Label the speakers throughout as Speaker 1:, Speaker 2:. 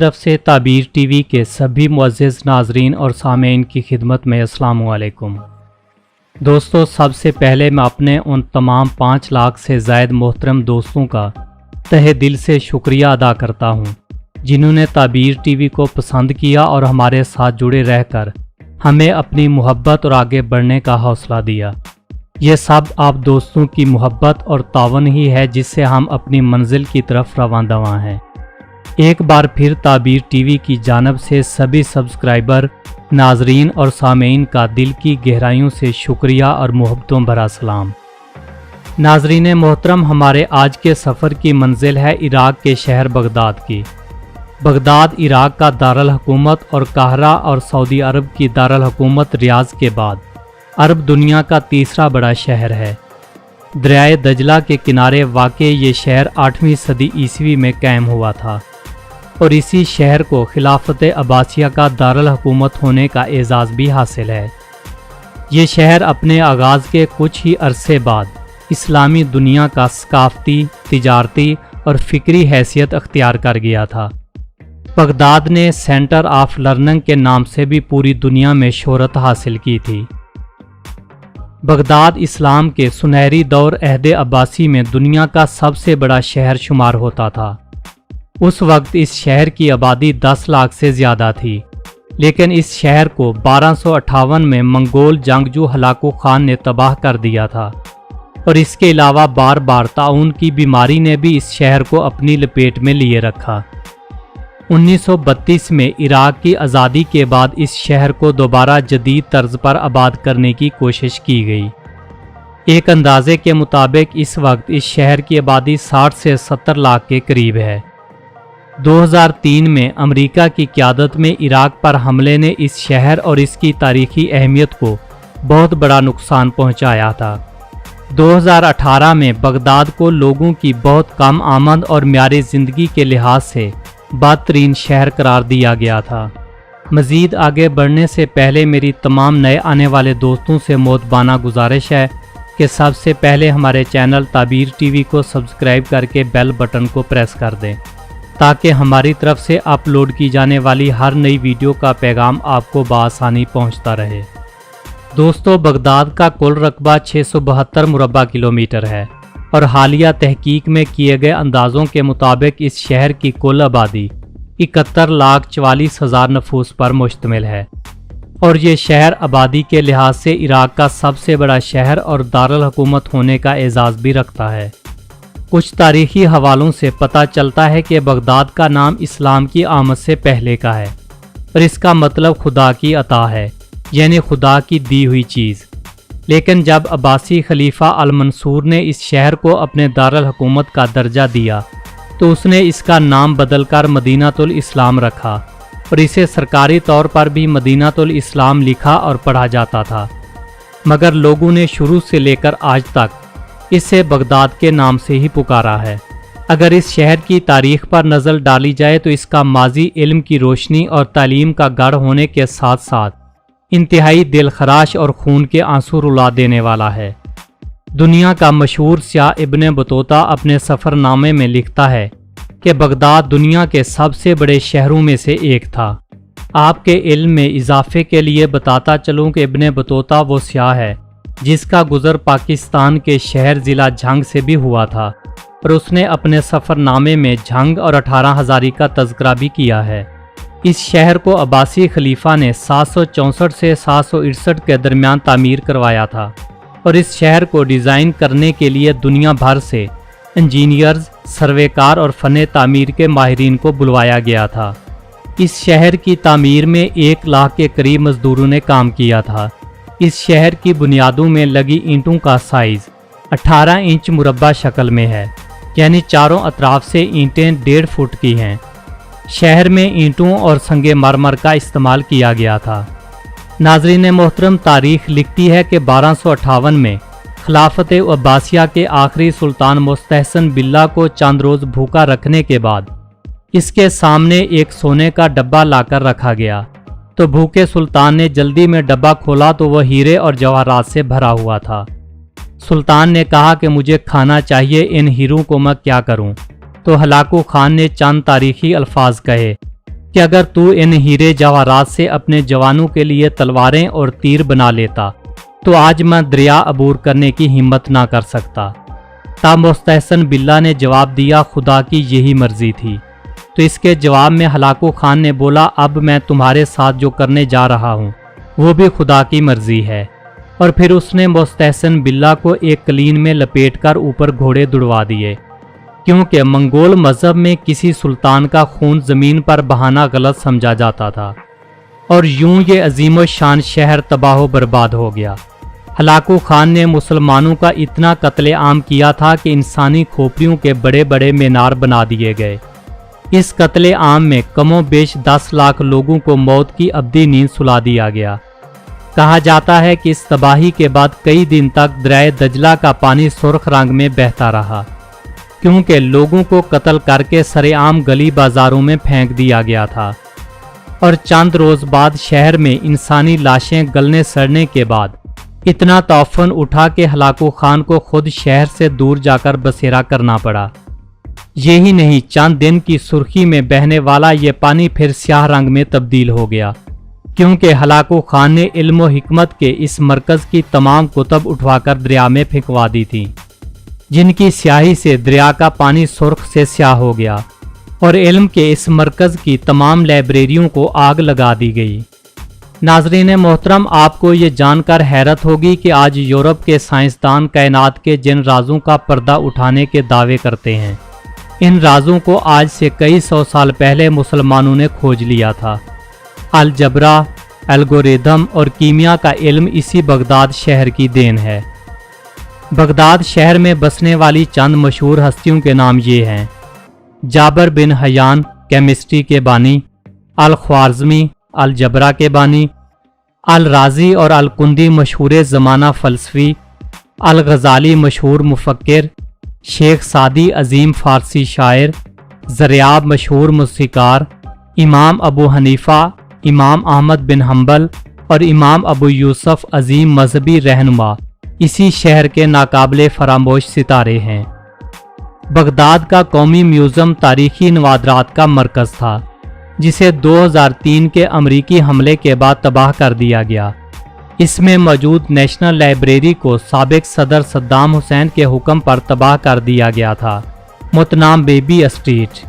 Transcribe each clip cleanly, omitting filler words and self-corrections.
Speaker 1: طرف سے تعبیر ٹی وی کے سبھی معزز ناظرین اور سامعین کی خدمت میں السلام علیکم۔ دوستو، سب سے پہلے میں اپنے ان تمام 5 لاکھ سے زائد محترم دوستوں کا تہہ دل سے شکریہ ادا کرتا ہوں جنہوں نے تعبیر ٹی وی کو پسند کیا اور ہمارے ساتھ جڑے رہ کر ہمیں اپنی محبت اور آگے بڑھنے کا حوصلہ دیا۔ یہ سب آپ دوستوں کی محبت اور تعاون ہی ہے جس سے ہم اپنی منزل کی طرف رواں دواں ہیں۔ ایک بار پھر تعبیر ٹی وی کی جانب سے سبھی سبسکرائبر، ناظرین اور سامعین کا دل کی گہرائیوں سے شکریہ اور محبتوں بھرا سلام۔ ناظرین محترم، ہمارے آج کے سفر کی منزل ہے عراق کے شہر بغداد کی۔ بغداد عراق کا دارالحکومت اور قاہرہ اور سعودی عرب کی دارالحکومت ریاض کے بعد عرب دنیا کا تیسرا بڑا شہر ہے۔ دریائے دجلہ کے کنارے واقع یہ شہر 8ویں صدی عیسوی میں قائم ہوا تھا اور اسی شہر کو خلافت عباسیہ کا دارالحکومت ہونے کا اعزاز بھی حاصل ہے۔ یہ شہر اپنے آغاز کے کچھ ہی عرصے بعد اسلامی دنیا کا ثقافتی، تجارتی اور فکری حیثیت اختیار کر گیا تھا۔ بغداد نے سینٹر آف لرننگ کے نام سے بھی پوری دنیا میں شہرت حاصل کی تھی۔ بغداد اسلام کے سنہری دور عہد عباسی میں دنیا کا سب سے بڑا شہر شمار ہوتا تھا۔ اس وقت اس شہر کی آبادی 10 لاکھ سے زیادہ تھی، لیکن اس شہر کو 1258 میں منگول جنگجو ہلاکو خان نے تباہ کر دیا تھا، اور اس کے علاوہ بار بار طاعون کی بیماری نے بھی اس شہر کو اپنی لپیٹ میں لیے رکھا۔ 1932 میں عراق کی آزادی کے بعد اس شہر کو دوبارہ جدید طرز پر آباد کرنے کی کوشش کی گئی۔ ایک اندازے کے مطابق اس وقت اس شہر کی آبادی 60 سے 70 لاکھ کے قریب ہے۔ 2003 میں امریکہ کی قیادت میں عراق پر حملے نے اس شہر اور اس کی تاریخی اہمیت کو بہت بڑا نقصان پہنچایا تھا۔ 2018 میں بغداد کو لوگوں کی بہت کم آمد اور معیار زندگی کے لحاظ سے بدترین شہر قرار دیا گیا تھا۔ مزید آگے بڑھنے سے پہلے میری تمام نئے آنے والے دوستوں سے مؤدبانہ گزارش ہے کہ سب سے پہلے ہمارے چینل تعبیر ٹی وی کو سبسکرائب کر کے بیل بٹن کو پریس کر دیں تاکہ ہماری طرف سے اپلوڈ کی جانے والی ہر نئی ویڈیو کا پیغام آپ کو بآسانی پہنچتا رہے۔ دوستو، بغداد کا کل رقبہ 672 مربع کلومیٹر ہے اور حالیہ تحقیق میں کیے گئے اندازوں کے مطابق اس شہر کی کل آبادی 71,44,000 نفوس پر مشتمل ہے، اور یہ شہر آبادی کے لحاظ سے عراق کا سب سے بڑا شہر اور دارالحکومت ہونے کا اعزاز بھی رکھتا ہے۔ کچھ تاریخی حوالوں سے پتہ چلتا ہے کہ بغداد کا نام اسلام کی آمد سے پہلے کا ہے اور اس کا مطلب خدا کی عطا ہے، یعنی خدا کی دی ہوئی چیز۔ لیکن جب عباسی خلیفہ المنصور نے اس شہر کو اپنے دارالحکومت کا درجہ دیا تو اس نے اس کا نام بدل کر مدینۃ الاسلام رکھا، اور اسے سرکاری طور پر بھی مدینۃ الاسلام لکھا اور پڑھا جاتا تھا، مگر لوگوں نے شروع سے لے کر آج تک اسے بغداد کے نام سے ہی پکارا ہے۔ اگر اس شہر کی تاریخ پر نظر ڈالی جائے تو اس کا ماضی علم کی روشنی اور تعلیم کا گڑھ ہونے کے ساتھ ساتھ انتہائی دل خراش اور خون کے آنسو رلا دینے والا ہے۔ دنیا کا مشہور سیاح ابن بطوطہ اپنے سفر نامے میں لکھتا ہے کہ بغداد دنیا کے سب سے بڑے شہروں میں سے ایک تھا۔ آپ کے علم میں اضافے کے لیے بتاتا چلوں کہ ابن بطوطہ وہ سیاح ہے جس کا گزر پاکستان کے شہر ضلع جھنگ سے بھی ہوا تھا، اور اس نے اپنے سفر نامے میں جھنگ اور 18 ہزاری کا تذکرہ بھی کیا ہے۔ اس شہر کو عباسی خلیفہ نے 764 سے 768 کے درمیان تعمیر کروایا تھا، اور اس شہر کو ڈیزائن کرنے کے لیے دنیا بھر سے انجینئرز، سروے کار اور فن تعمیر کے ماہرین کو بلوایا گیا تھا۔ اس شہر کی تعمیر میں 1 لاکھ کے قریب مزدوروں نے کام کیا تھا۔ اس شہر کی بنیادوں میں لگی اینٹوں کا سائز 18 انچ مربع شکل میں ہے، یعنی چاروں اطراف سے اینٹیں 1.5 فٹ کی ہیں۔ شہر میں اینٹوں اور سنگ مرمر کا استعمال کیا گیا تھا۔ ناظرین محترم، تاریخ لکھتی ہے کہ 1258 میں خلافت عباسیہ کے آخری سلطان مستحسن باللہ کو چند روز بھوکا رکھنے کے بعد اس کے سامنے ایک سونے کا ڈبہ لا کر رکھا گیا، تو بھوکے سلطان نے جلدی میں ڈبہ کھولا تو وہ ہیرے اور جواہرات سے بھرا ہوا تھا۔ سلطان نے کہا کہ مجھے کھانا چاہیے، ان ہیروں کو میں کیا کروں؟ تو ہلاکو خان نے چند تاریخی الفاظ کہے कि अगर तू इन हीरे जवाहरात से अपने जवानों के लिए तलवारें और तीर बना लेता तो आज मैं दरिया अबूर करने की हिम्मत ना कर सकता। तब मुस्तहसन बिल्ला ने जवाब दिया, खुदा की यही मर्जी थी। तो इसके जवाब में हलाकू खान ने बोला, अब मैं तुम्हारे साथ जो करने जा रहा हूँ वो भी खुदा की मर्जी है। और फिर उसने मुस्तहसन बिल्ला को एक कलीन में लपेटकर ऊपर घोड़े दुड़वा दिए, क्योंकि मंगोल मजहब में किसी सुल्तान का खून जमीन पर बहाना गलत समझा जाता था। और यूं ये अजीम शान शहर तबाह बर्बाद हो गया। हलाकू खान ने मुसलमानों का इतना कत्लेआम किया था कि इंसानी खोपड़ियों के बड़े बड़े मीनार बना दिए गए। इस कत्लेआम में कमो बेश 10 लाख लोगों को मौत की अब्दी नींद सुला दिया गया। कहा जाता है कि इस तबाही के बाद कई दिन तक दरिया दजला का पानी सुर्ख रंग में बहता रहा, क्योंकि लोगों को कत्ल करके सरेआम गली बाजारों में फेंक दिया गया था। और चंद रोज बाद शहर में इंसानी लाशें गलने सड़ने के बाद इतना तौफान उठा कि हलाकू खान को खुद शहर से दूर जाकर बसेरा करना पड़ा। यही नहीं, चंद दिन की सुर्खी में बहने वाला ये पानी फिर स्याह रंग में तब्दील हो गया, क्योंकि हलाकू खान ने इल्म व हिकमत के इस मरकज की तमाम कुतब उठवाकर दरिया में फेंकवा दी थी, जिनकी स्याही से दरिया का पानी सुर्ख से स्याह हो गया और इल्म के इस मरकज की तमाम लाइब्रेरियों को आग लगा दी गई। नाजरीन मोहतरम, आपको ये जानकर हैरत होगी कि आज यूरोप के साइंसदान कायनात के जिन राजों का पर्दा उठाने के दावे करते हैं, इन राजों को आज से कई सौ साल पहले मुसलमानों ने खोज लिया था। अलजबरा, एल्गोरिदम और कीमिया का इल्म इसी बगदाद शहर की देन है। बगदाद शहर में बसने वाली चंद मशहूर हस्तियों के नाम ये हैं: जाबर बिन हयान केमिस्ट्री के बानी, अल ख्वारज़मी अलजबरा के बानी, अल राजी और अल कुंदी मशहूर ज़माना फ़लसफ़ी, अल गज़ाली मशहूर मुफ़क्किर, शेख सादी अजीम फ़ारसी शायर, ज़रियाब मशहूर मूसीकार, इमाम अबू हनीफ़ा, इमाम अहमद बिन हम्बल और इमाम अबू यूसुफ अजीम मजहबी रहनुमा इसी शहर के नाकाबिले फरामोश सितारे हैं। बगदाद का कौमी म्यूज़ियम तारीखी नवादरात का मरकज़ था, जिसे 2003 के अमरीकी हमले के बाद तबाह कर दिया गया। इसमें मौजूद नेशनल लाइब्रेरी को साबिक सदर सद्दाम हुसैन के हुक्म पर तबाह कर दिया गया था। मुतनाम बेबी स्ट्रीट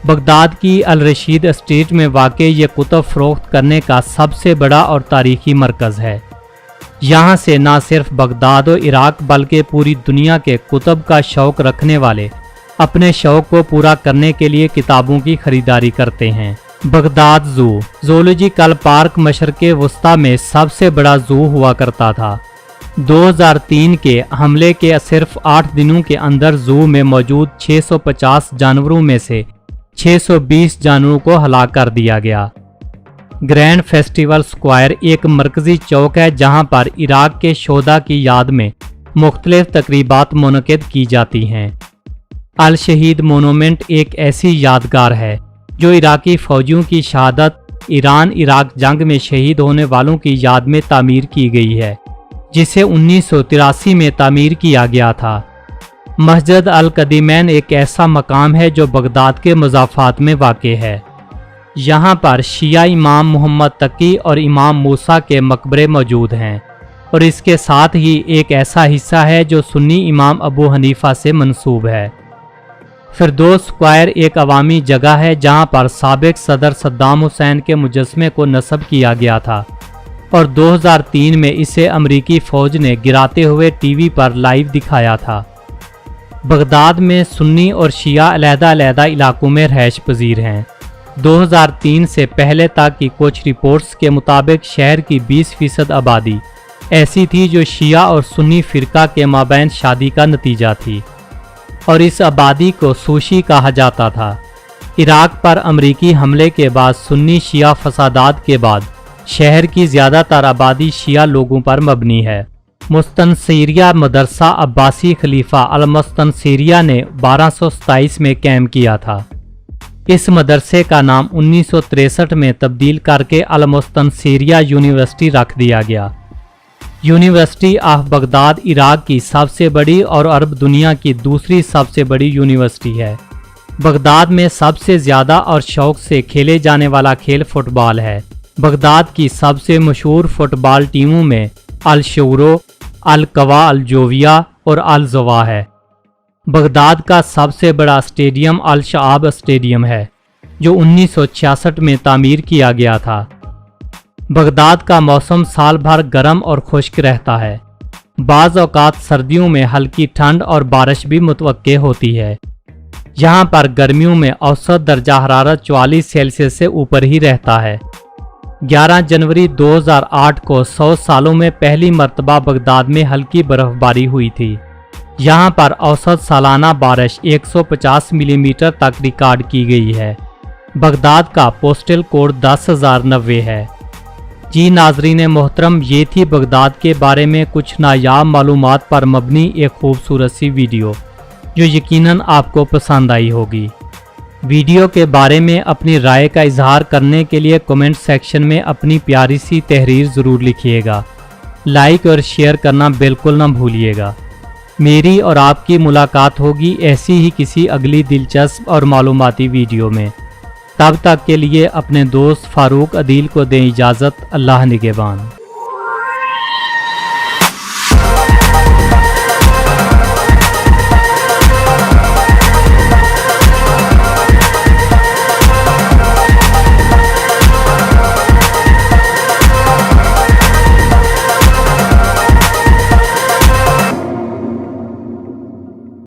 Speaker 1: बगदाद की अल रशीद स्ट्रीट में वाक़ ये कुतुब फ़रोख्त करने का सबसे बड़ा और तारीखी मरकज़ है। यहाँ से न सिर्फ बगदाद और इराक बल्कि पूरी दुनिया के कुतुब का शौक़ रखने वाले अपने शौक़ को पूरा करने के लिए किताबों की खरीदारी करते हैं। बगदाद ज़ू ज़ूलॉजिकल पार्क मशरक़े वस्ता में सबसे बड़ा ज़ू हुआ करता था। 2003 के हमले के सिर्फ 8 दिनों के अंदर ज़ू में मौजूद 650 जानवरों में से 620 जानवरों को हलाक कर दिया गया। ग्रैंड फेस्टिवल स्क्वायर एक मरकजी चौक है जहां पर इराक के शोधा की याद में मुख्तलिफ तकरीबात मुनक़िद की जाती हैं। अल शहीद मोनूमेंट एक ऐसी यादगार है जो इराकी फ़ौजियों की शहादत ईरान इराक जंग में शहीद होने वालों की याद में तामीर की गई है, जिसे 1983 में तामीर किया गया था। मस्जिद अल कदीमैन एक ऐसा मकाम है जो बगदाद के मज़ाफ़ात में वाक़े है। यहाँ पर शिया इमाम मोहम्मद तकी और इमाम मूसा के मकबरे मौजूद हैं और इसके साथ ही एक ऐसा हिस्सा है जो सुन्नी इमाम अबू हनीफ़ा से मंसूब है। फिरदौस स्क्वायर एक अवामी जगह है जहाँ पर साबिक सदर सद्दाम हुसैन के मुजस्मे को नस्ब किया गया था और 2003 में इसे अमरीकी फ़ौज ने गिराते हुए टीवी पर लाइव दिखाया था। बगदाद में सुन्नी और शिया अलहदा-अलहदा इलाकों में रहायश पजीर हैं। 2003 से पहले तक की कुछ रिपोर्ट्स के मुताबिक शहर की 20% आबादी ऐसी थी जो शिया और सुन्नी फ़िरका के माबैन शादी का नतीजा थी और इस आबादी को सूशी कहा जाता था। इराक पर अमरीकी हमले के बाद सुन्नी शिया फसादात के बाद शहर की ज़्यादातर आबादी शिया लोगों पर मबनी है। मुस्तनसीरिया मदरसा अब्बासी खलीफा अल-मुस्तनसीरिया ने 1227 में कायम किया था। इस मदरसे का नाम 1963 में तब्दील करके अल-मुस्तनसीरिया यूनिवर्सिटी रख दिया गया। यूनिवर्सिटी ऑफ बगदाद इराक की सबसे बड़ी और अरब दुनिया की दूसरी सबसे बड़ी यूनिवर्सिटी है। बगदाद में सबसे ज़्यादा और शौक से खेले जाने वाला खेल फुटबॉल है। बगदाद की सबसे मशहूर फुटबॉल टीमों में अल शूरो, अल कवा अल जोविया और अल जवा है। बगदाद का सबसे बड़ा स्टेडियम अल शआब स्टेडियम है, जो 1966 में तामीर किया गया था। बगदाद का मौसम साल भर गर्म और खुश्क रहता है। बाज़ औक़ात सर्दियों में हल्की ठंड और बारिश भी मुतवक्के होती है। यहाँ पर गर्मियों में औसत दर्जा हरारत 44 सेल्सियस से ऊपर ही रहता है। 11 जनवरी 2008 को 100 सालों में पहली मर्तबा बगदाद में हल्की बर्फबारी हुई थी। यहाँ पर औसत सालाना बारिश 150 मिलीमीटर तक रिकॉर्ड की गई है। बगदाद का पोस्टल कोड 10,090 है। जी नाजरीन मोहतरम, ये थी बगदाद के बारे में कुछ नायाब मालूमात पर मबनी एक खूबसूरत सी वीडियो, जो यकीनन आपको पसंद आई होगी। वीडियो के बारे में अपनी राय का इजहार करने के लिए कमेंट सेक्शन में अपनी प्यारी सी तहरीर ज़रूर लिखिएगा। लाइक और शेयर करना बिल्कुल ना भूलिएगा। मेरी और आपकी मुलाकात होगी ऐसी ही किसी अगली दिलचस्प और मालूमाती वीडियो में। तब तक के लिए अपने दोस्त फारूक अदील को दें इजाज़त। अल्लाह निगहबान।